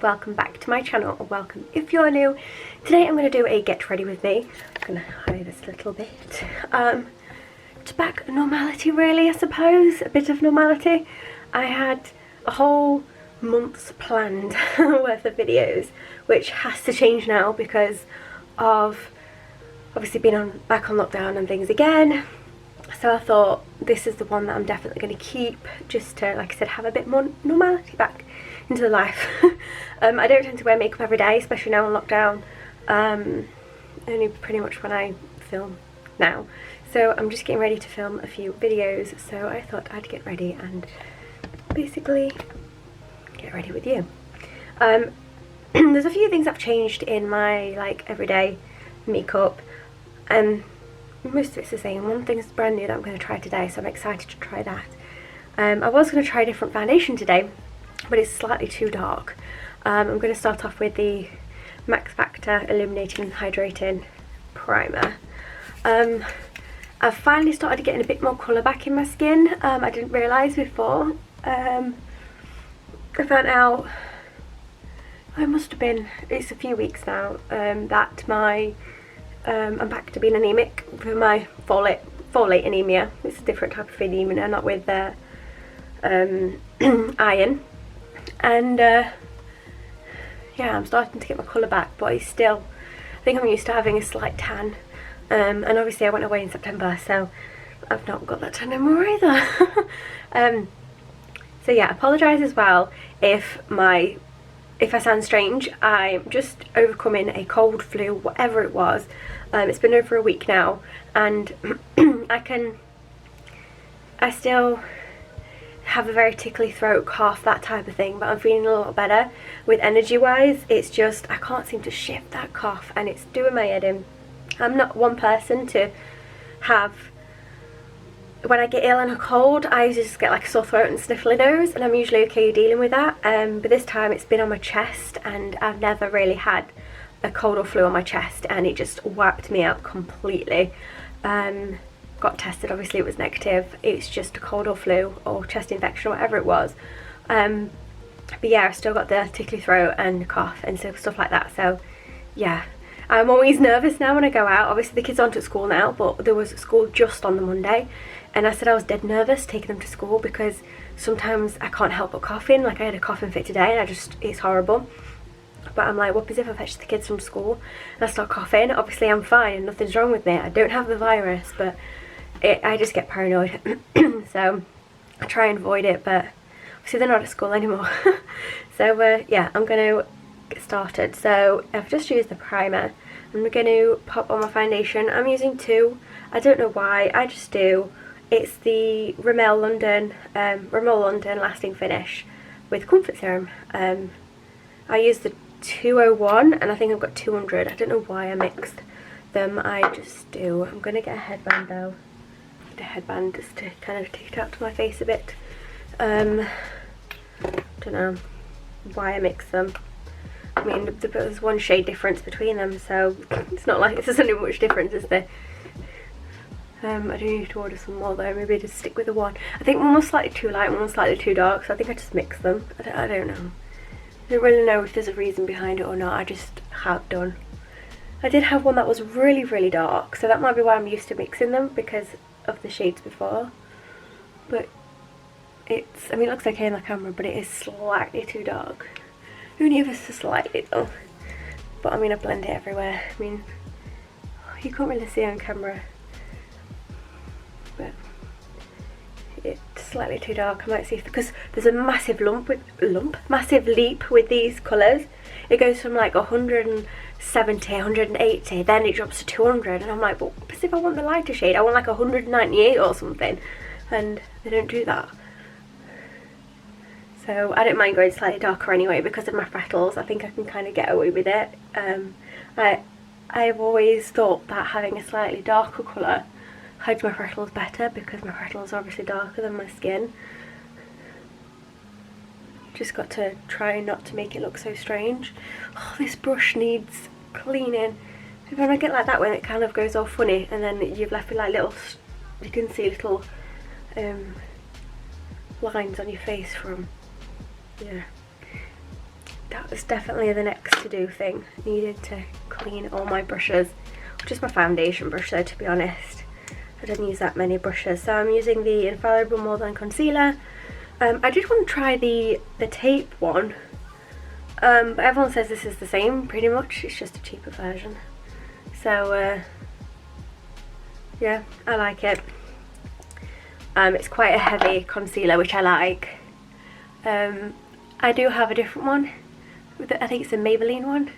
welcome back to my channel, or welcome if you're new. Today I'm going to do a get ready with me. I'm going to hide this a little bit. It's back normality really, I suppose, a bit of normality. I had a whole month's planned worth of videos, which has to change now because of obviously being back on lockdown and things again. So I thought this is the one that I'm definitely going to keep, just to, like I said, have a bit more normality back into the life. I don't tend to wear makeup every day, especially now on lockdown. Only pretty much when I film now. So I'm just getting ready to film a few videos, so I thought I'd get ready and basically get ready with you. There's a few things I've changed in my like everyday makeup, and most of it's the same. One thing's brand new that I'm going to try today, so I'm excited to try that. I was going to try a different foundation today, but it's slightly too dark. I'm going to start off with the Max Factor Illuminating Hydrating Primer. I've finally started getting a bit more colour back in my skin. I didn't realise before. I found out, it must have been, it's a few weeks now, that I'm back to being anemic with my folate anemia. It's a different type of anemia, not with iron. And yeah, I'm starting to get my colour back, but it's still, I think I'm used to having a slight tan. And obviously I went away in September, so I've not got that tan anymore either. So yeah, apologise as well if I sound strange. I'm just overcoming a cold, flu, whatever it was. It's been over a week now, and I still have a very tickly throat, cough, that type of thing, but I'm feeling a lot better. With energy wise, it's just I can't seem to shift that cough, and it's doing my head in. I'm not one person to have, when I get ill and a cold, I usually just get like a sore throat and sniffly nose, and I'm usually okay dealing with that. But this time it's been on my chest, and I've never really had a cold or flu on my chest, and it just wiped me out completely. Got tested, obviously it was negative. It's just a cold or flu or chest infection or whatever it was. But yeah, I still got the tickly throat and cough and stuff like that. So yeah, I'm always nervous now when I go out. Obviously the kids aren't at school now, but there was school just on the Monday, and I said I was dead nervous taking them to school because sometimes I can't help but coughing. Like I had a coughing fit today, and it's horrible. But I'm like, what if I fetch the kids from school and I start coughing? Obviously I'm fine and nothing's wrong with me. I don't have the virus, but I just get paranoid. So I try and avoid it, but obviously they're not at school anymore. So yeah, I'm going to get started. So I've just used the primer. I'm going to pop on my foundation. I'm using two. I don't know why, I just do. It's the Rimmel London Lasting Finish with Comfort Serum. I used the 201 and I think I've got 200. I don't know why I mixed them, I just do. I'm going to get a headband though. Get a headband just to kind of take it out to my face a bit. Don't know why I mix them. I mean, there's one shade difference between them, so it's not like there's any much difference, is there? I do need to order some more though. Maybe just stick with the one. I think one was slightly too light, one was slightly too dark, so I think I just mixed them. I don't know. I don't really know if there's a reason behind it or not. I just have done. I did have one that was really, really dark, so that might be why I'm used to mixing them, because of the shades before. But it's, I mean, it looks okay in the camera, but it is slightly too dark. Only ever so slightly though. But I mean, I blend it everywhere. I mean, you can't really see on camera, but it's slightly too dark. I might see, because there's a massive massive leap with these colours. It goes from like 170, 180, then it drops to 200, and I'm like, but if I want the lighter shade, I want like 198 or something, and they don't do that. So I don't mind going slightly darker anyway because of my freckles. I think I can kind of get away with it. I've always thought that having a slightly darker colour hides my freckles better, because my freckles are obviously darker than my skin. Just got to try not to make it look so strange. Oh, this brush needs cleaning. When I get like that, when it kind of goes all funny, and then you've left with like little, you can see little lines on your face from, yeah. that was definitely the next to do thing. Needed to clean all my brushes, just my foundation brush though, to be honest. I don't use that many brushes. So I'm using the Infallible More Than Concealer. I did want to try the tape one, but everyone says this is the same pretty much, it's just a cheaper version. So yeah, I like it. It's quite a heavy concealer, which I like. I do have a different one, I think it's a Maybelline one,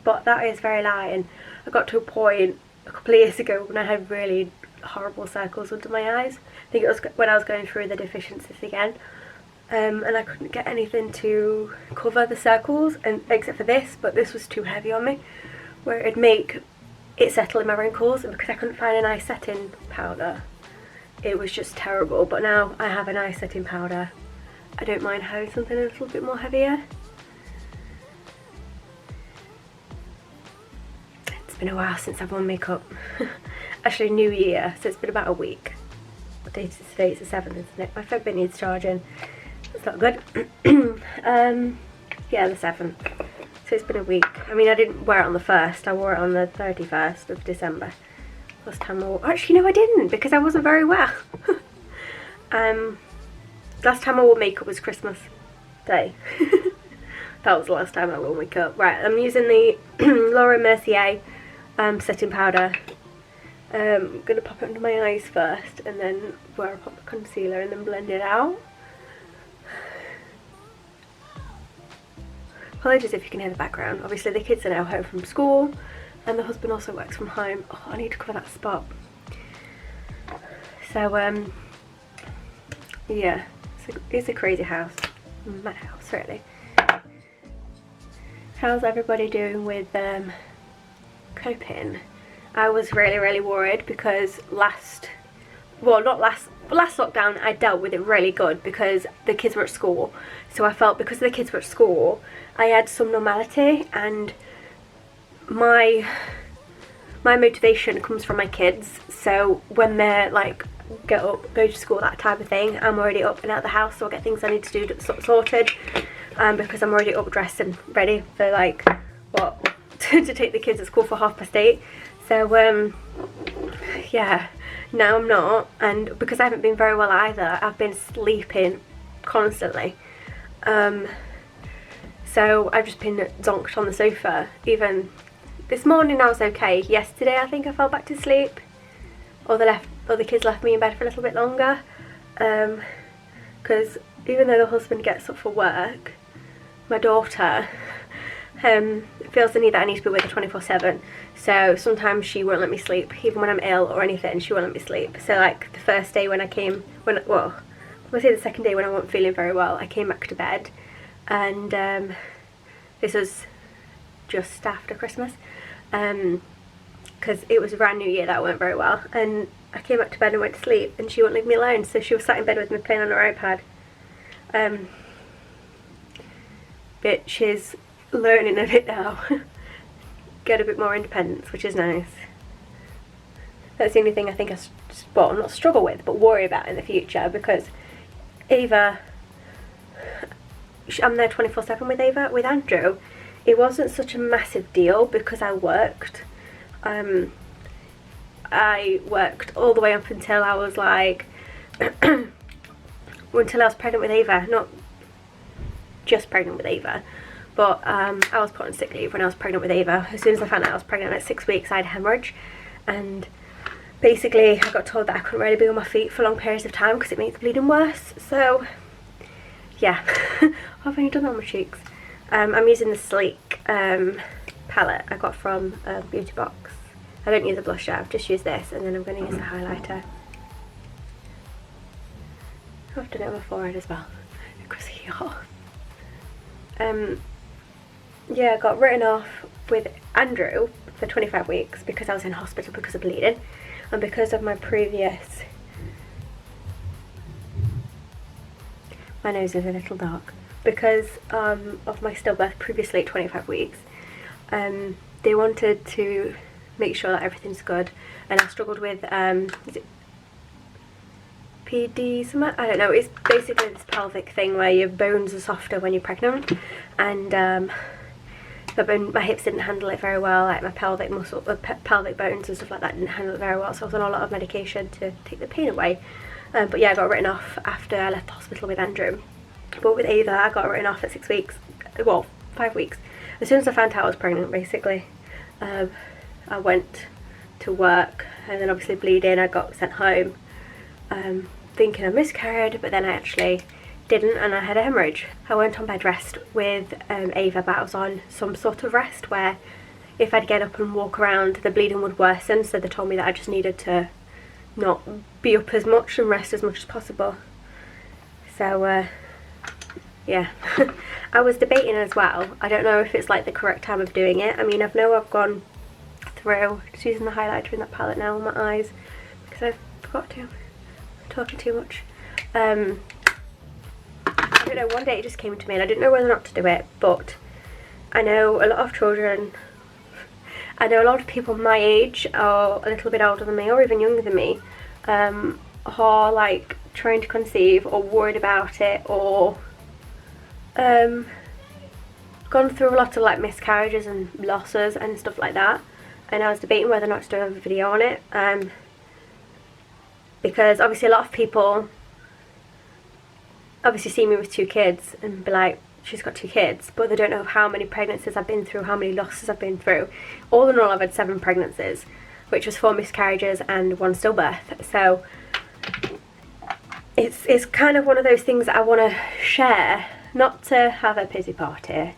but that is very light, and I got to a point a couple of years ago when I had really horrible circles under my eyes. I think it was when I was going through the deficiencies again, and I couldn't get anything to cover the circles, and except for this, but this was too heavy on me, where it'd make it settle in my wrinkles, and because I couldn't find an eye setting powder, it was just terrible. But now I have an eye setting powder, I don't mind having something a little bit more heavier. It's been a while since I've worn makeup. Actually, New Year, so it's been about a week. What date is it today? It's the 7th, isn't it? My phone needs charging. That's not good. Yeah, the 7th. So it's been a week. I mean, I didn't wear it on the 1st. I wore it on the 31st of December. Last time I wore... Actually, no, I didn't, because I wasn't very well. Last time I wore makeup was Christmas Day. That was the last time I wore makeup. Right, I'm using the Laura Mercier setting powder. I'm going to pop it under my eyes first, and then where I pop the concealer and then blend it out. Apologies if you can hear the background. Obviously the kids are now home from school, and the husband also works from home. Oh, I need to cover that spot. So yeah, it's a crazy house. Mad house, really. How's everybody doing with coping? I was really worried because last lockdown I dealt with it really good because the kids were at school. So I felt because the kids were at school I had some normality, and my motivation comes from my kids. So when they're like get up, go to school, that type of thing, I'm already up and out of the house, so I get things I need to do sorted, because I'm already up, dressed and ready for like what to take the kids at school for 8:30. So yeah, now I'm not, and because I haven't been very well either, I've been sleeping constantly. So I've just been zonked on the sofa. Even this morning I was okay. Yesterday I think I fell back to sleep, or the kids left me in bed for a little bit longer, because even though the husband gets up for work, my daughter feels the need that I need to be with her 24/7. So sometimes she won't let me sleep, even when I'm ill or anything, she won't let me sleep. So like the first day when I came, well, let's say the second day when I wasn't feeling very well, I came back to bed, and this was just after Christmas, because it was around New Year that I weren't very well, and I came back to bed and went to sleep, and she wouldn't leave me alone, so she was sat in bed with me playing on her iPad. But she's learning a bit now. Get a bit more independence, which is nice. That's the only thing I think well, not struggle with, but worry about in the future, because Ava, I'm there 24/7 with Ava. With Andrew, it wasn't such a massive deal because I worked. I worked all the way up until I was like, until I was pregnant with Ava. Not just pregnant with Ava, but I was put on sick leave when I was pregnant with Ava. As soon as I found out I was pregnant at 6 weeks, I had hemorrhage, and basically I got told that I couldn't really be on my feet for long periods of time because it makes the bleeding worse. So yeah, I've only done that on my cheeks. I'm using the Sleek palette I got from Beauty Box. I don't use a blusher, I've just used this, and then I'm going to use a highlighter. I've done it on my forehead as well, because it's hot. Yeah, I got written off with Andrew for 25 weeks because I was in hospital because of bleeding, and because of my previous... My nose is a little dark. Because of my stillbirth previously at 25 weeks, they wanted to make sure that everything's good, and I struggled with is it PPD something, I don't know. It's basically this pelvic thing where your bones are softer when you're pregnant, and my hips didn't handle it very well, like my pelvic muscle, pelvic bones and stuff like that didn't handle it very well, so I was on a lot of medication to take the pain away. But yeah, I got written off after I left the hospital with Andrew. But with Ava, I got written off at 6 weeks, well, 5 weeks. As soon as I found out I was pregnant, basically, I went to work, and then obviously bleeding, I got sent home, thinking I miscarried, but then I actually didn't, and I had a hemorrhage. I went on bed rest with Ava, but I was on some sort of rest where if I'd get up and walk around, the bleeding would worsen, so they told me that I just needed to not be up as much and rest as much as possible. So yeah. I was debating as well, I don't know if it's like the correct time of doing it. I mean, I've gone through, just using the highlighter in that palette now on my eyes because I forgot to, I'm talking too much. I don't know, one day it just came to me and I didn't know whether or not to do it, but I know a lot of children, I know a lot of people my age or a little bit older than me or even younger than me, are like trying to conceive or worried about it, or gone through a lot of like miscarriages and losses and stuff like that, and I was debating whether or not to do a video on it, because obviously a lot of people obviously see me with 2 kids and be like, she's got 2 kids, but they don't know how many pregnancies I've been through, how many losses I've been through. All in all, I've had 7 pregnancies, which was 4 miscarriages and 1 stillbirth. So it's kind of one of those things that I want to share, not to have a pity party.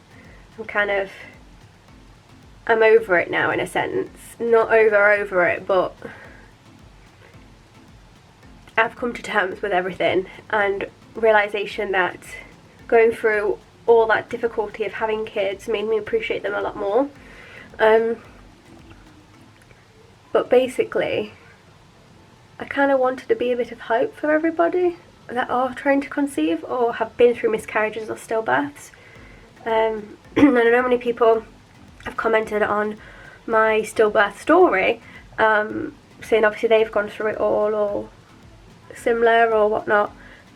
I'm over it now in a sense. Not over it, but I've come to terms with everything, and realisation that going through all that difficulty of having kids made me appreciate them a lot more. But basically, I kind of wanted to be a bit of hope for everybody that are trying to conceive or have been through miscarriages or stillbirths. And I know many people have commented on my stillbirth story, saying obviously they've gone through it all or similar or whatnot.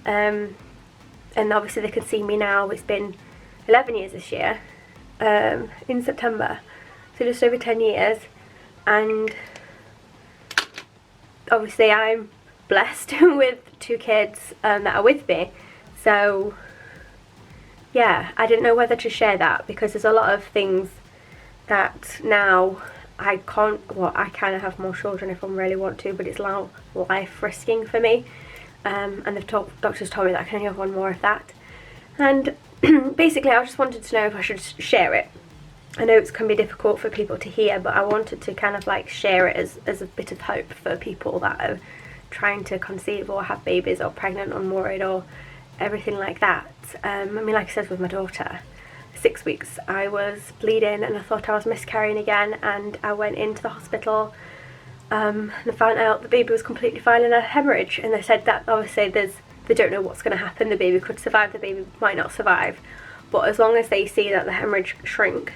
And obviously they can see me now. It's been 11 years this year, in September, so just over 10 years, and obviously I'm blessed with 2 kids that are with me. So yeah, I didn't know whether to share that, because there's a lot of things that now I can't, well, I kind of have more children if I really want to, but it's now life risking for me. And the doctors told me that I can only have 1 more of that. And basically I just wanted to know if I should share it. I know it can be difficult for people to hear, but I wanted to kind of like share it as a bit of hope for people that are trying to conceive or have babies or pregnant or worried or everything like that. I mean, like I said with my daughter, 6 weeks I was bleeding and I thought I was miscarrying again, and I went into the hospital and I found out the baby was completely fine in a hemorrhage, and they said that obviously they don't know what's going to happen. The baby could survive, the baby might not survive, but as long as they see that the hemorrhage shrink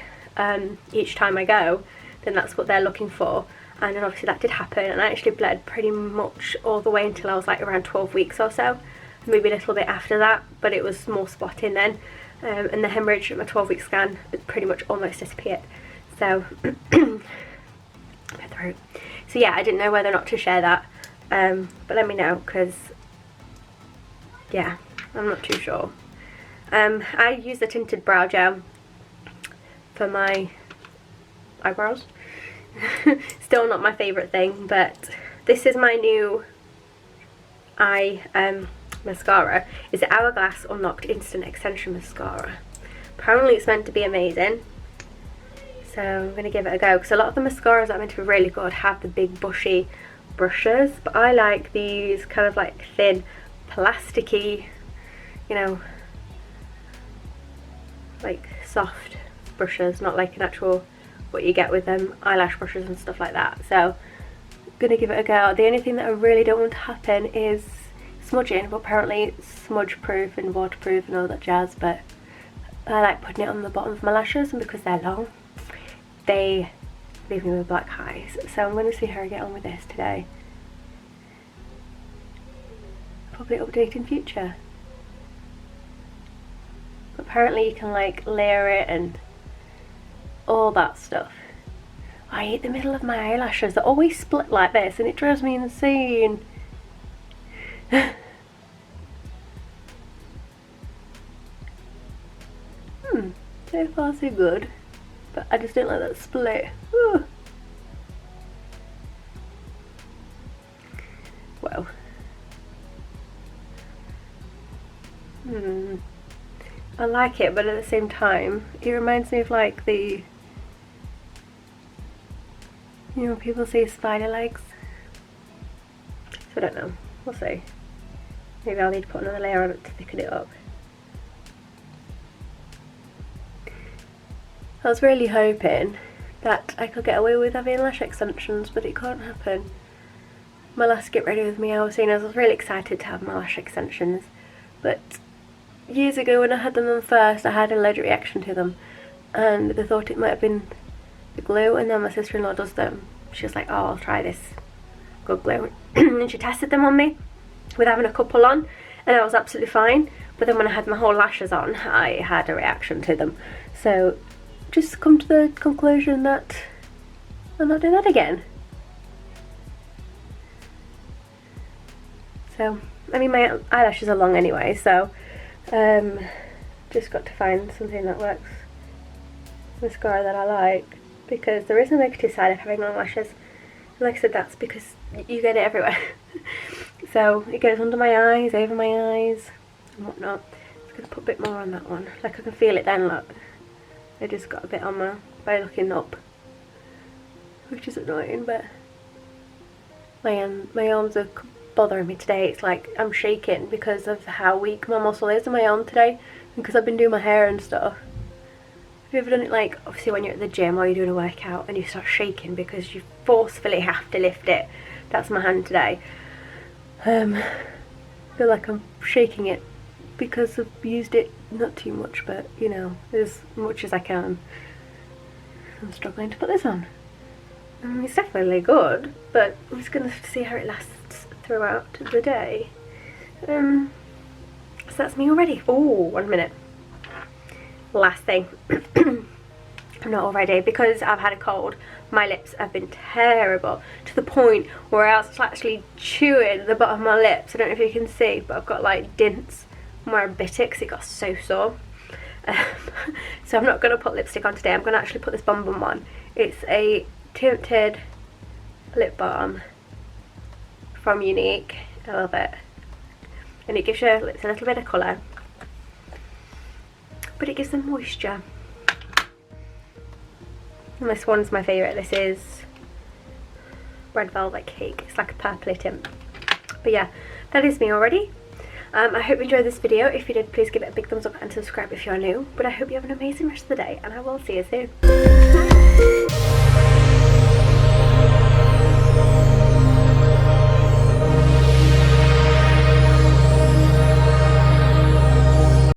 each time I go, then that's what they're looking for. And then obviously that did happen, and I actually bled pretty much all the way until I was like around 12 weeks or so, maybe a little bit after that, but it was more spotting then, and the hemorrhage at my 12-week scan pretty much almost disappeared. So my throat. So yeah, I didn't know whether or not to share that, but let me know, because yeah, I'm not too sure. I use the tinted brow gel for my eyebrows. Still not my favourite thing, but this is my new eye mascara. It's the Hourglass Unlocked Instant Extension Mascara. Apparently it's meant to be amazing, so I'm going to give it a go, because a lot of the mascaras that are meant to be really good have the big bushy brushes, but I like these kind of like thin plasticky, you know, like soft brushes, not like an actual what you get with them eyelash brushes and stuff like that. So I'm gonna give it a go. The only thing that I really don't want to happen is smudging, but apparently it's smudge proof and waterproof and all that jazz, but I like putting it on the bottom of my lashes, and because they're long they leave me with black eyes. So I'm going to see how I get on with this today. probably update in future. Apparently you can like layer it and all that stuff. I hate the middle of my eyelashes. They're always split like this and it drives me insane. So far so good. But I just don't like that split. Ooh. Well. I like it, but at the same time, it reminds me of like the, you know, people say spider legs. So I don't know. We'll see. Maybe I'll need to put another layer on it to thicken it up. I was really hoping that I could get away with having lash extensions, but it can't happen. My last Get Ready With Me I was saying I was really excited to have my lash extensions, but years ago when I had them on first, I had an allergic reaction to them, and they thought it might have been the glue, and then my sister-in-law does them. She was like, oh, I'll try this good glue, and she tested them on me with having a couple on, and I was absolutely fine, but then when I had my whole lashes on, I had a reaction to them. So just come to the conclusion that I'll not do that again. So, I mean, my eyelashes are long anyway, so just got to find something that works, mascara that I like, because there is a negative side of having long lashes. And like I said, that's because you get it everywhere. So it goes under my eyes, over my eyes, and whatnot. I'm just going to put a bit more on that one. Like I can feel it then, look. I just got a bit on my, by looking up, which is annoying, but my arms are bothering me today. It's like I'm shaking because of how weak my muscle is in my arm today, because I've been doing my hair and stuff. Have you ever done it, like obviously when you're at the gym or you're doing a workout and you start shaking because you forcefully have to lift it? That's my hand today. I feel like I'm shaking it because I've used it not too much, but you know, as much as I can. I'm struggling to put this on. It's definitely good, but I'm just going to see how it lasts throughout the day. So that's me already. Oh, 1 minute. Last thing. I'm not already, because I've had a cold. My lips have been terrible, to the point where I was actually chewing the bottom of my lips. I don't know if you can see, but I've got like dints where I bit it because it got so sore. So I'm not going to put lipstick on today. I'm going to actually put this Bum Bum on. It's a tinted lip balm from Unique. I love it, and it gives your lips a little bit of colour, but it gives them moisture. And this one's my favourite. This is Red Velvet Cake. It's like a purpley tint. But yeah, that is me already. I hope you enjoyed this video. If you did, please give it a big thumbs up and subscribe if you're new. But I hope you have an amazing rest of the day, and I will see you soon.